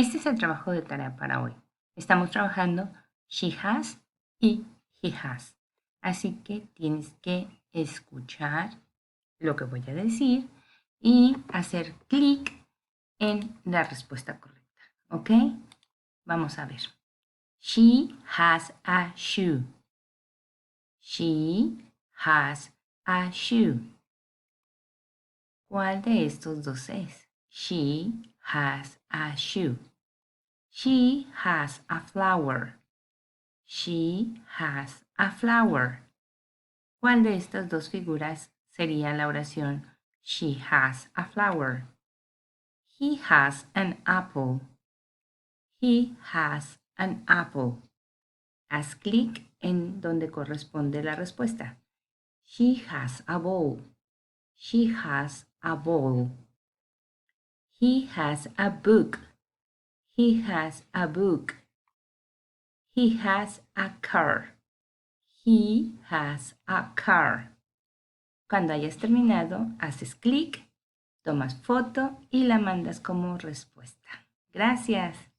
Este es el trabajo de tarea para hoy. Estamos trabajando she has y he has. Así que tienes que escuchar lo que voy a decir y hacer clic en la respuesta correcta. ¿Ok? Vamos a ver. She has a shoe. She has a shoe. ¿Cuál de estos dos es? She has a shoe. She has a flower. She has a flower. ¿Cuál de estas dos figuras sería la oración She has a flower? He has an apple. He has an apple. Haz clic en donde corresponde la respuesta. She has a ball. She has a ball. He has a book. He has a book. He has a car. He has a car. Cuando hayas terminado, haces clic, tomas foto y la mandas como respuesta. Gracias.